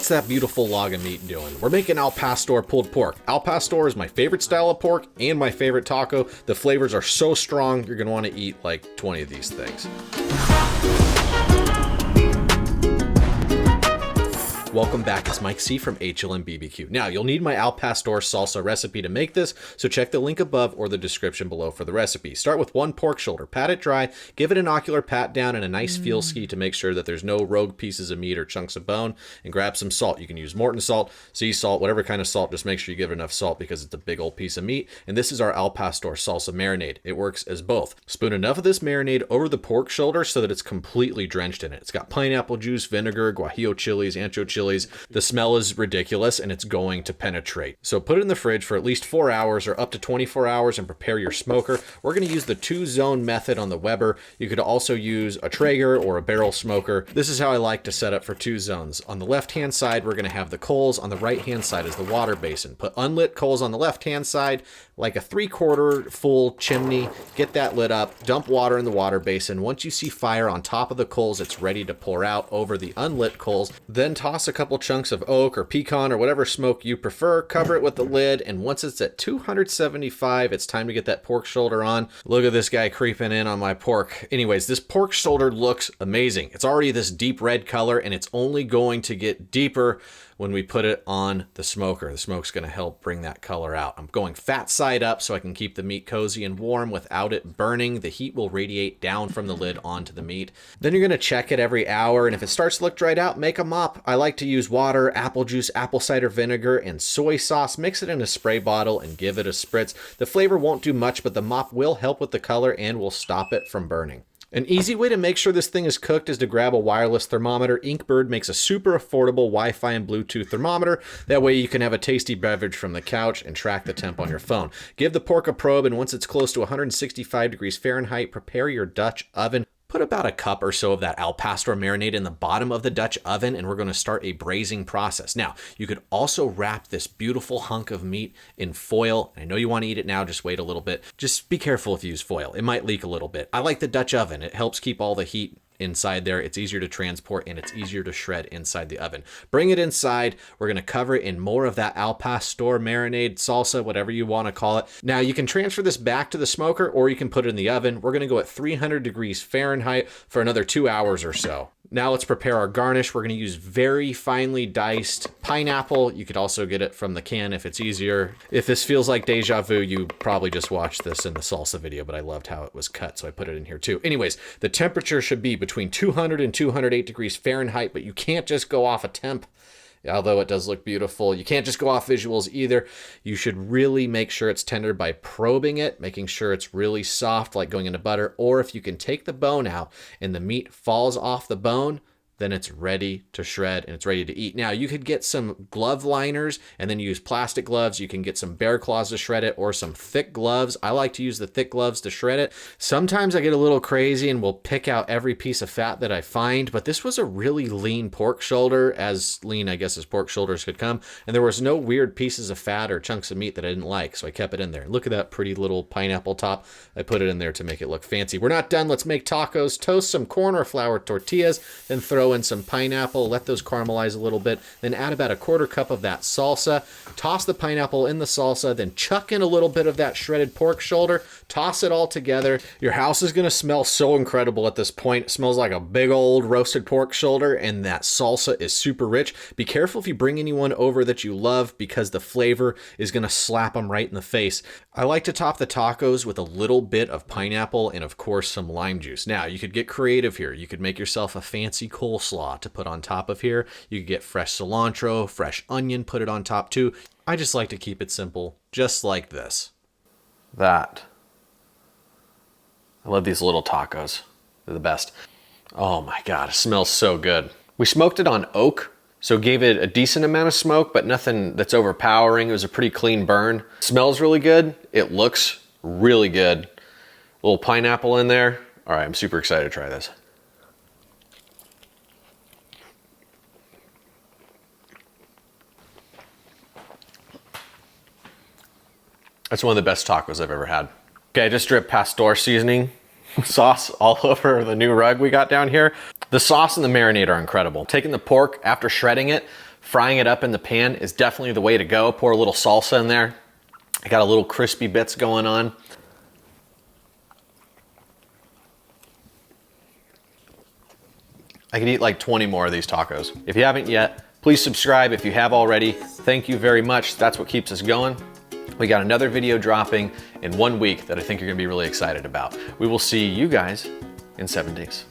what's that beautiful log of meat doing? We're making al pastor pulled pork. Al pastor is my favorite style of pork and my favorite taco. The flavors are so strong, you're gonna wanna eat like 20 of these things. Welcome back, it's Mike C from HLMBBQ. Now, you'll need my al pastor salsa recipe to make this, so check the link above or the description below for the recipe. Start with 1 pork shoulder, pat it dry, give it an ocular pat down and a nice feel ski to make sure that there's no rogue pieces of meat or chunks of bone, and grab some salt. You can use Morton salt, sea salt, whatever kind of salt, just make sure you give it enough salt because it's a big old piece of meat. And this is our al pastor salsa marinade. It works as both. Spoon enough of this marinade over the pork shoulder so that it's completely drenched in it. It's got pineapple juice, vinegar, guajillo chilies, ancho chilies. The smell is ridiculous and it's going to penetrate. So put it in the fridge for at least 4 hours or up to 24 hours and prepare your smoker. We're going to use the 2-zone method on the Weber. You could also use a Traeger or a barrel smoker. This is how I like to set up for 2 zones. On the left-hand side, we're going to have the coals. On the right-hand side is the water basin. Put unlit coals on the left-hand side, like a 3/4 full chimney. Get that lit up. Dump water in the water basin. Once you see fire on top of the coals, it's ready to pour out over the unlit coals. Then toss a couple chunks of oak or pecan or whatever smoke you prefer. Cover it with the lid, and once it's at 275, it's time to get that pork shoulder on. Look at this guy creeping in on my pork. Anyways, this pork shoulder looks amazing. It's already this deep red color, and it's only going to get deeper when we put it on the smoker. The smoke's gonna help bring that color out. I'm going fat side up so I can keep the meat cozy and warm without it burning. The heat will radiate down from the lid onto the meat. Then you're gonna check it every hour, and if it starts to look dried out, make a mop. I like to use water, apple juice, apple cider vinegar, and soy sauce. Mix it in a spray bottle and give it a spritz. The flavor won't do much, but the mop will help with the color and will stop it from burning. An easy way to make sure this thing is cooked is to grab a wireless thermometer. Inkbird makes a super affordable Wi-Fi and Bluetooth thermometer. That way you can have a tasty beverage from the couch and track the temp on your phone. Give the pork a probe, and once it's close to 165 degrees Fahrenheit, prepare your Dutch oven. Put about a cup or so of that al pastor marinade in the bottom of the Dutch oven, and we're going to start a braising process. Now, you could also wrap this beautiful hunk of meat in foil. I know you want to eat it now, just wait a little bit. Just be careful if you use foil. It might leak a little bit. I like the Dutch oven. It helps keep all the heat inside there. It's easier to transport and it's easier to shred inside the oven. Bring it inside. We're going to cover it in more of that al pastor marinade, salsa, whatever you want to call it. Now you can transfer this back to the smoker or you can put it in the oven. We're going to go at 300 degrees Fahrenheit for another 2 hours or so. Now let's prepare our garnish. We're going to use very finely diced pineapple. You could also get it from the can if it's easier. If this feels like deja vu, you probably just watched this in the salsa video, but I loved how it was cut, so I put it in here too. Anyways, the temperature should be between 200 and 208 degrees Fahrenheit, but you can't just go off a temp. Although it does look beautiful, you can't just go off visuals either. You should really make sure it's tender by probing it, making sure it's really soft like going into butter. Or if you can take the bone out and the meat falls off the bone, then it's ready to shred and it's ready to eat. Now, you could get some glove liners and then use plastic gloves. You can get some bear claws to shred it or some thick gloves. I like to use the thick gloves to shred it. Sometimes I get a little crazy and will pick out every piece of fat that I find, but this was a really lean pork shoulder, as lean, I guess, as pork shoulders could come. And there was no weird pieces of fat or chunks of meat that I didn't like, so I kept it in there. Look at that pretty little pineapple top. I put it in there to make it look fancy. We're not done. Let's make tacos. Toast some corn or flour tortillas, then throw in some pineapple, let those caramelize a little bit, then add about a 1/4 cup of that salsa, toss the pineapple in the salsa, then chuck in a little bit of that shredded pork shoulder, toss it all together. Your house is going to smell so incredible at this point. It smells like a big old roasted pork shoulder, and that salsa is super rich. Be careful if you bring anyone over that you love because the flavor is going to slap them right in the face. I like to top the tacos with a little bit of pineapple and of course some lime juice. Now, you could get creative here. You could make yourself a fancy coleslaw to put on top of here. You could get fresh cilantro, fresh onion, put it on top too. I just like to keep it simple, just like this. I love these little tacos. They're the best. Oh my God, it smells so good. We smoked it on oak, so gave it a decent amount of smoke, but nothing that's overpowering. It was a pretty clean burn. It smells really good. It looks really good. A little pineapple in there. All right, I'm super excited to try this. That's one of the best tacos I've ever had. Okay, I just dripped pastor seasoning sauce all over the new rug we got down here. The sauce and the marinade are incredible. Taking the pork after shredding it, Frying it up in the pan is definitely the way to go. Pour a little salsa in there. I got a little crispy bits going on. I could eat like 20 more of these tacos. If you haven't yet, please subscribe. If you have already, thank you very much. That's what keeps us going. We got another video dropping in 1 week that I think you're gonna be really excited about. We will see you guys in 7 days.